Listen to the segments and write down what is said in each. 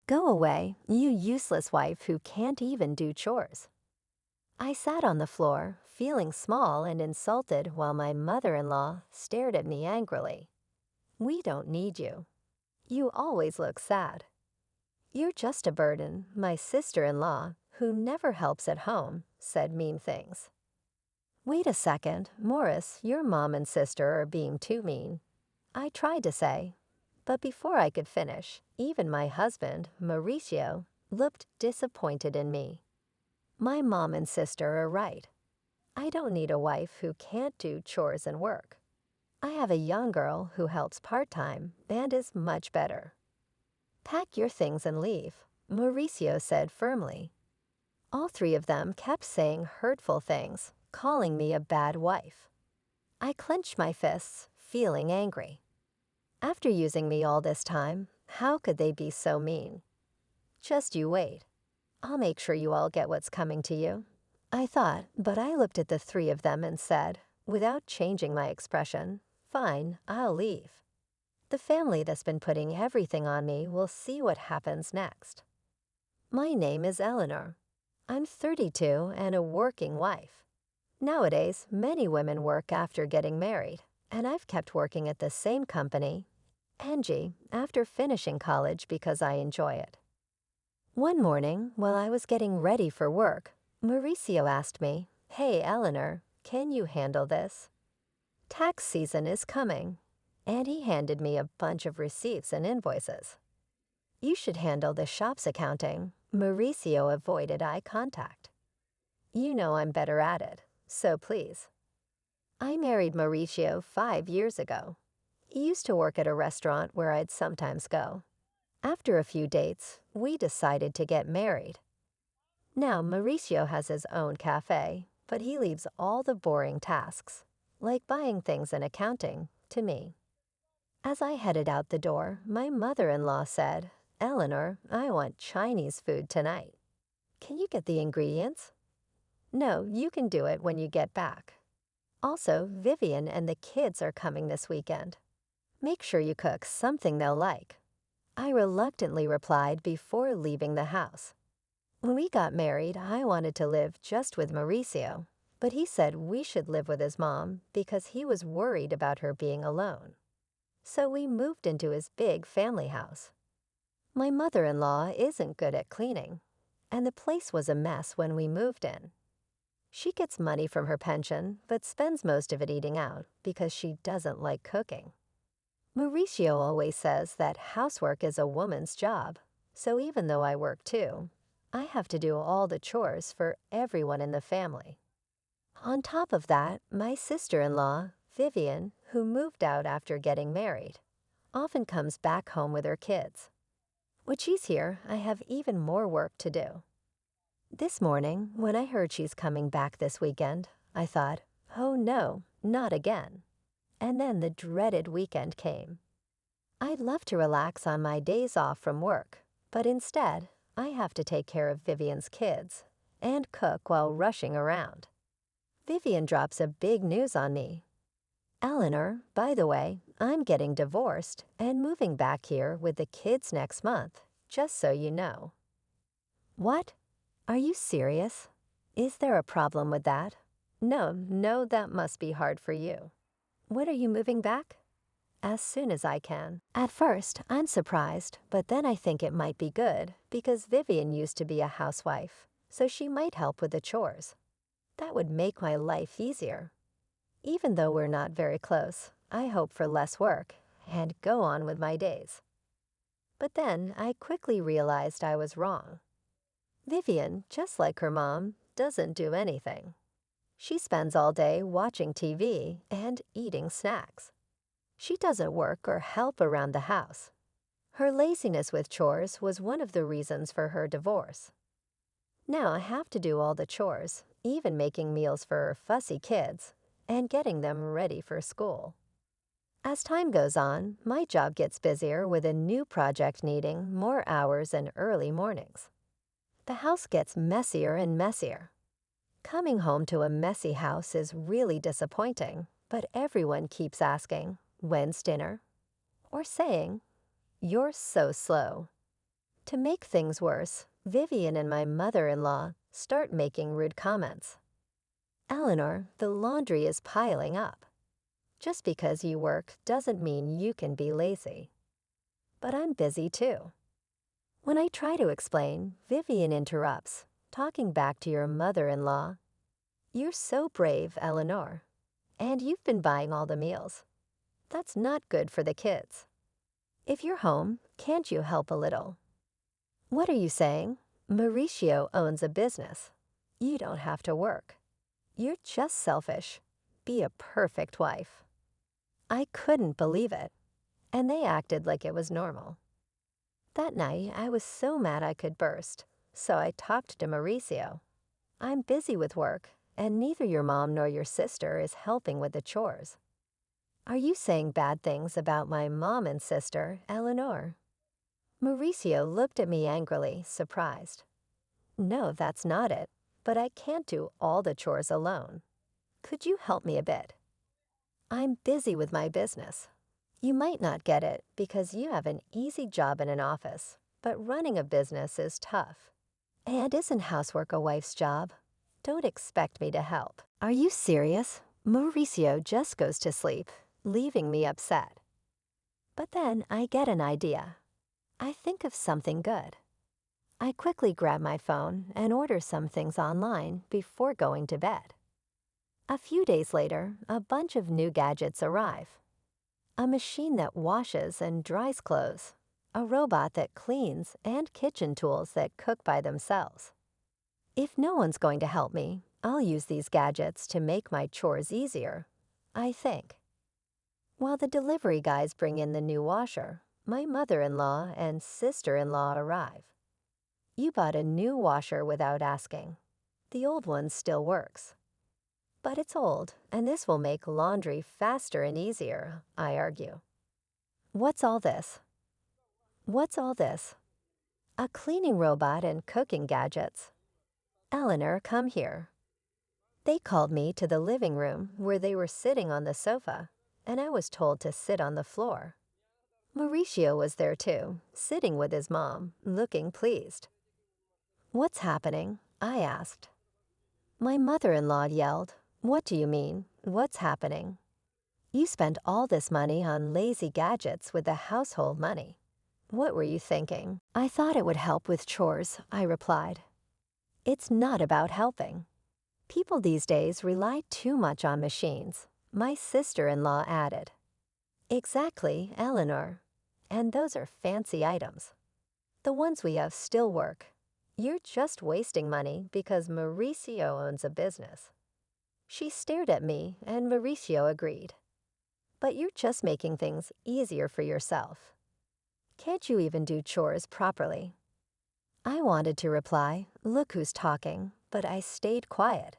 Go away, you useless wife who can't even do chores. I sat on the floor, feeling small and insulted while my mother-in-law stared at me angrily. We don't need you. You always look sad. You're just a burden, my sister-in-law, who never helps at home, said mean things. Wait a second, Morris, your mom and sister are being too mean. I tried to say, but before I could finish, even my husband, Mauricio, looked disappointed in me. My mom and sister are right. I don't need a wife who can't do chores and work. I have a young girl who helps part-time and is much better. Pack your things and leave, Mauricio said firmly. All three of them kept saying hurtful things, calling me a bad wife. I clenched my fists, feeling angry. After using me all this time, how could they be so mean? Just you wait. I'll make sure you all get what's coming to you. I thought, but I looked at the three of them and said, without changing my expression, fine, I'll leave. The family that's been putting everything on me will see what happens next. My name is Eleanor. I'm 32 and a working wife. Nowadays, many women work after getting married, and I've kept working at the same company, Angie, after finishing college because I enjoy it. One morning, while I was getting ready for work, Mauricio asked me, "Hey, Eleanor, can you handle this? Tax season is coming." And he handed me a bunch of receipts and invoices. You should handle the shop's accounting. Mauricio avoided eye contact. You know I'm better at it, so please. I married Mauricio 5 years ago. He used to work at a restaurant where I'd sometimes go. After a few dates, we decided to get married. Now Mauricio has his own cafe, but he leaves all the boring tasks, like buying things and accounting, to me. As I headed out the door, my mother-in-law said, "Eleanor, I want Chinese food tonight. Can you get the ingredients?" "No, you can do it when you get back. Also, Vivian and the kids are coming this weekend. Make sure you cook something they'll like." I reluctantly replied before leaving the house. When we got married, I wanted to live just with Mauricio, but he said we should live with his mom because he was worried about her being alone. So we moved into his big family house. My mother-in-law isn't good at cleaning, and the place was a mess when we moved in. She gets money from her pension, but spends most of it eating out because she doesn't like cooking. Mauricio always says that housework is a woman's job, so even though I work too, I have to do all the chores for everyone in the family. On top of that, my sister-in-law, Vivian, who moved out after getting married, often comes back home with her kids. When she's here, I have even more work to do. This morning, when I heard she's coming back this weekend, I thought, oh no, not again. And then the dreaded weekend came. I'd love to relax on my days off from work, but instead, I have to take care of Vivian's kids and cook while rushing around. Vivian drops a big news on me. "Eleanor, by the way, I'm getting divorced and moving back here with the kids next month, just so you know." What? Are you serious? Is there a problem with that? No, that must be hard for you. When are you moving back? As soon as I can. At first, I'm surprised, but then I think it might be good because Vivian used to be a housewife, so she might help with the chores. That would make my life easier. Even though we're not very close, I hope for less work and go on with my days. But then I quickly realized I was wrong. Vivian, just like her mom, doesn't do anything. She spends all day watching TV and eating snacks. She doesn't work or help around the house. Her laziness with chores was one of the reasons for her divorce. Now I have to do all the chores, even making meals for fussy kids and getting them ready for school. As time goes on, my job gets busier with a new project needing more hours and early mornings. The house gets messier and messier. Coming home to a messy house is really disappointing, but everyone keeps asking, "When's dinner?" or saying, "You're so slow." To make things worse, Vivian and my mother-in-law start making rude comments. Eleanor, the laundry is piling up. Just because you work doesn't mean you can be lazy. But I'm busy too. When I try to explain, Vivian interrupts, talking back to your mother-in-law. You're so brave, Eleanor. And you've been buying all the meals. That's not good for the kids. If you're home, can't you help a little? What are you saying? Mauricio owns a business. You don't have to work. You're just selfish. Be a perfect wife. I couldn't believe it, and they acted like it was normal. That night, I was so mad I could burst, so I talked to Mauricio. I'm busy with work, and neither your mom nor your sister is helping with the chores. Are you saying bad things about my mom and sister, Eleanor? Mauricio looked at me angrily, surprised. No, that's not it, but I can't do all the chores alone. Could you help me a bit? I'm busy with my business. You might not get it because you have an easy job in an office, but running a business is tough. And isn't housework a wife's job? Don't expect me to help. Are you serious? Mauricio just goes to sleep, leaving me upset. But then I get an idea. I think of something good. I quickly grab my phone and order some things online before going to bed. A few days later, a bunch of new gadgets arrive. A machine that washes and dries clothes, a robot that cleans, and kitchen tools that cook by themselves. If no one's going to help me, I'll use these gadgets to make my chores easier, I think. While the delivery guys bring in the new washer, my mother-in-law and sister-in-law arrive. You bought a new washer without asking. The old one still works. But it's old, and this will make laundry faster and easier, I argue. What's all this? What's all this? A cleaning robot and cooking gadgets. Eleanor, come here. They called me to the living room where they were sitting on the sofa, and I was told to sit on the floor. Mauricio was there too, sitting with his mom, looking pleased. What's happening? I asked. My mother-in-law yelled, What do you mean? What's happening? You spent all this money on lazy gadgets with the household money. What were you thinking? I thought it would help with chores, I replied. It's not about helping. People these days rely too much on machines, my sister-in-law added. Exactly, Eleanor. And those are fancy items. The ones we have still work. You're just wasting money because Mauricio owns a business. She stared at me, and Mauricio agreed. But you're just making things easier for yourself. Can't you even do chores properly? I wanted to reply, look who's talking, but I stayed quiet.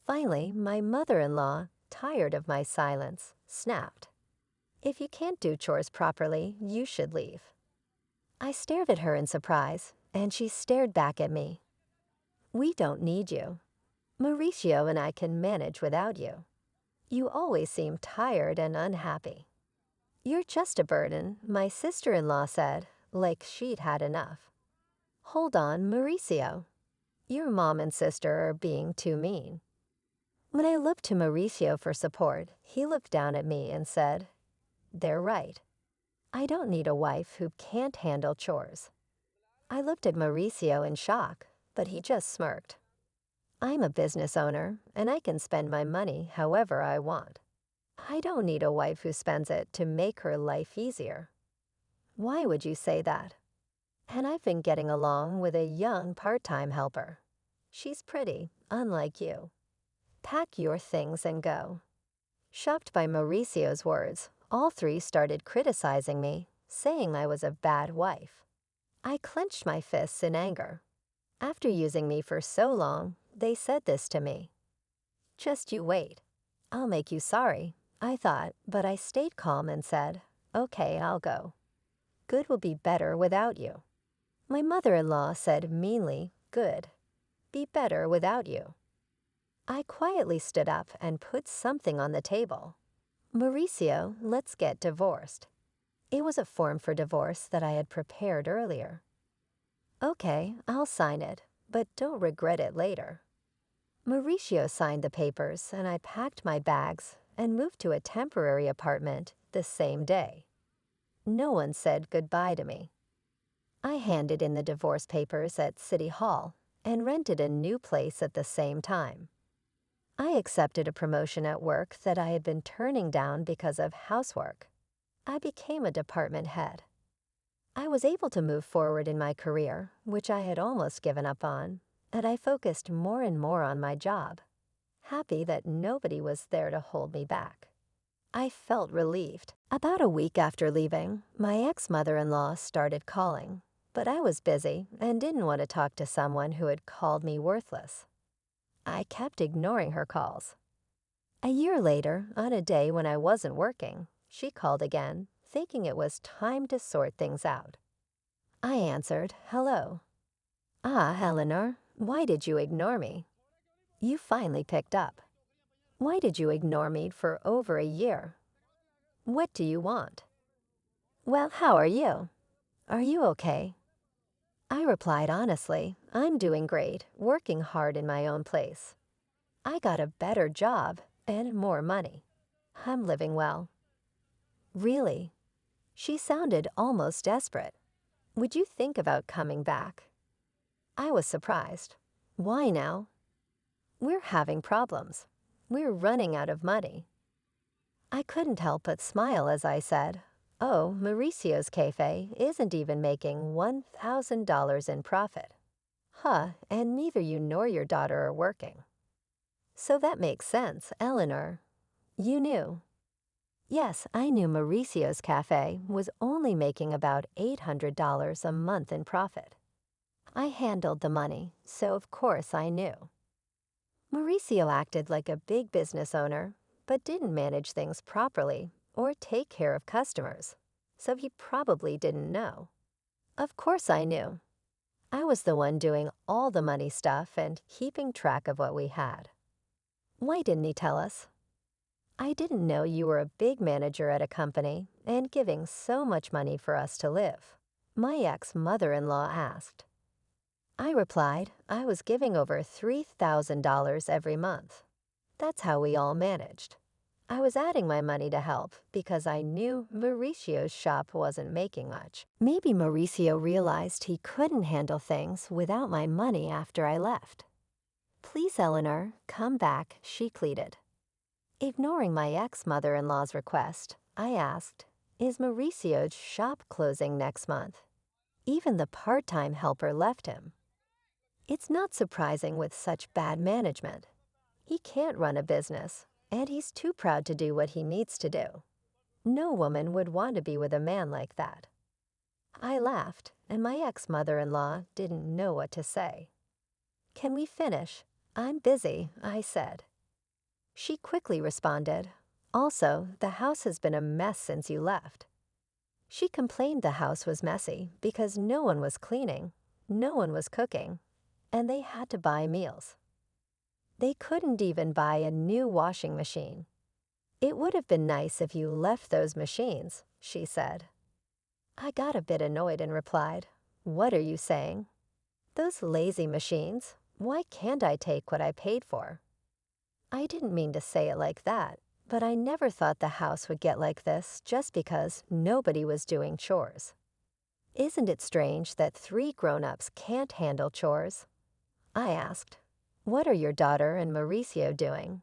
Finally, my mother-in-law, tired of my silence, snapped. If you can't do chores properly, you should leave. I stared at her in surprise, and she stared back at me. We don't need you. Mauricio and I can manage without you. You always seem tired and unhappy. You're just a burden, my sister-in-law said, like she'd had enough. Hold on, Mauricio. Your mom and sister are being too mean. When I looked to Mauricio for support, he looked down at me and said, They're right. I don't need a wife who can't handle chores. I looked at Mauricio in shock, but he just smirked. I'm a business owner, and I can spend my money however I want. I don't need a wife who spends it to make her life easier. Why would you say that? And I've been getting along with a young part-time helper. She's pretty, unlike you. Pack your things and go. Shocked by Mauricio's words, all three started criticizing me, saying I was a bad wife. I clenched my fists in anger. After using me for so long, they said this to me. Just you wait. I'll make you sorry, I thought, but I stayed calm and said, Okay, I'll go. Good will be better without you. My mother-in-law said meanly, Good. Be better without you. I quietly stood up and put something on the table. Mauricio, let's get divorced. It was a form for divorce that I had prepared earlier. Okay, I'll sign it, but don't regret it later. Mauricio signed the papers, and I packed my bags and moved to a temporary apartment the same day. No one said goodbye to me. I handed in the divorce papers at City Hall and rented a new place at the same time. I accepted a promotion at work that I had been turning down because of housework. I became a department head. I was able to move forward in my career, which I had almost given up on, and I focused more and more on my job, happy that nobody was there to hold me back. I felt relieved. About a week after leaving, my ex-mother-in-law started calling, but I was busy and didn't want to talk to someone who had called me worthless. I kept ignoring her calls. A year later, on a day when I wasn't working, she called again, thinking it was time to sort things out. I answered, "Hello." "Ah, Eleanor, why did you ignore me?" "You finally picked up." "Why did you ignore me for over a year?" "What do you want?" "Well, how are you? Are you okay?" I replied honestly, "I'm doing great, working hard in my own place. I got a better job and more money. I'm living well." "Really?" She sounded almost desperate. "Would you think about coming back?" I was surprised. "Why now?" "We're having problems. We're running out of money." I couldn't help but smile as I said, "Oh, Mauricio's cafe isn't even making $1,000 in profit." "Huh, and neither you nor your daughter are working." "So that makes sense, Eleanor. You knew." Yes, I knew Mauricio's cafe was only making about $800 a month in profit. I handled the money, so of course I knew. Mauricio acted like a big business owner, but didn't manage things properly or take care of customers, so he probably didn't know. Of course I knew. I was the one doing all the money stuff and keeping track of what we had. "Why didn't he tell us?" "I didn't know you were a big manager at a company and giving so much money for us to live," my ex-mother-in-law asked. I replied I was giving over $3,000 every month. That's how we all managed. I was adding my money to help because I knew Mauricio's shop wasn't making much. Maybe Mauricio realized he couldn't handle things without my money after I left. "Please, Eleanor, come back," she pleaded. Ignoring my ex-mother-in-law's request, I asked, "Is Mauricio's shop closing next month?" Even the part-time helper left him. It's not surprising with such bad management. He can't run a business, and he's too proud to do what he needs to do. No woman would want to be with a man like that. I laughed, and my ex-mother-in-law didn't know what to say. "Can we finish? I'm busy," I said. She quickly responded, "Also, the house has been a mess since you left." She complained the house was messy because no one was cleaning, no one was cooking, and they had to buy meals. They couldn't even buy a new washing machine. "It would have been nice if you left those machines," she said. I got a bit annoyed and replied, "What are you saying? Those lazy machines, why can't I take what I paid for?" I didn't mean to say it like that, but I never thought the house would get like this just because nobody was doing chores. Isn't it strange that 3 grown-ups can't handle chores? I asked, "What are your daughter and Mauricio doing?"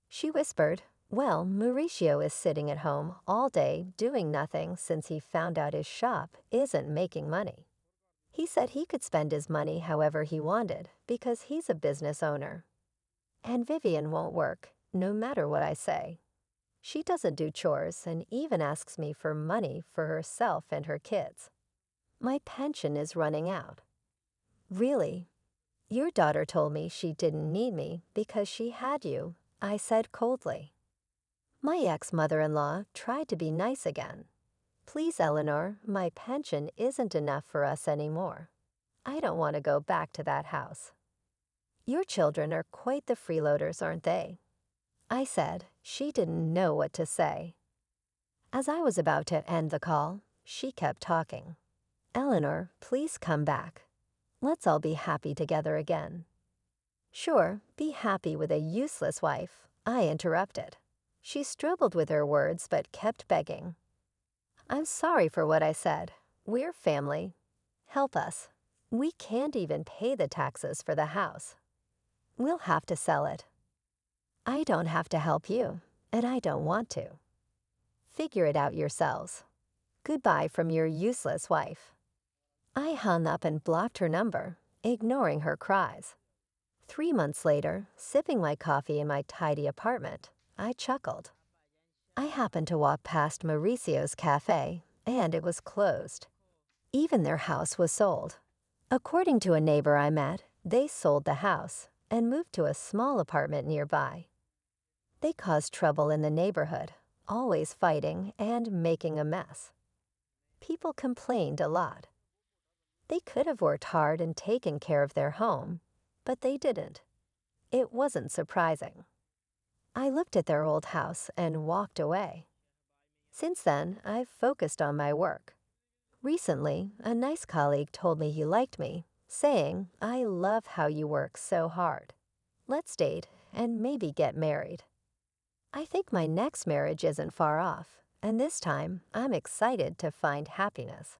She whispered, "Well, Mauricio is sitting at home all day doing nothing since he found out his shop isn't making money. He said he could spend his money however he wanted because he's a business owner. And Vivian won't work, no matter what I say. She doesn't do chores and even asks me for money for herself and her kids. My pension is running out." "Really? Your daughter told me she didn't need me because she had you," I said coldly. My ex-mother-in-law tried to be nice again. "Please, Eleanor, my pension isn't enough for us anymore. I don't want to go back to that house." "Your children are quite the freeloaders, aren't they?" I said. She didn't know what to say. As I was about to end the call, she kept talking. "Eleanor, please come back." Let's all be happy together again. Sure, be happy with a useless wife, I interrupted. She struggled with her words but kept begging. I'm sorry for what I said. We're family. Help us. We can't even pay the taxes for the house. We'll have to sell it. I don't have to help you, and I don't want to. Figure it out yourselves. Goodbye from your useless wife. I hung up and blocked her number, ignoring her cries. 3 months later, sipping my coffee in my tidy apartment, I chuckled. I happened to walk past Mauricio's cafe, and it was closed. Even their house was sold. According to a neighbor I met, they sold the house and moved to a small apartment nearby. They caused trouble in the neighborhood, always fighting and making a mess. People complained a lot. They could have worked hard and taken care of their home, but they didn't. It wasn't surprising. I looked at their old house and walked away. Since then, I've focused on my work. Recently, a nice colleague told me he liked me, saying, I love how you work so hard. Let's date and maybe get married. I think my next marriage isn't far off, and this time I'm excited to find happiness.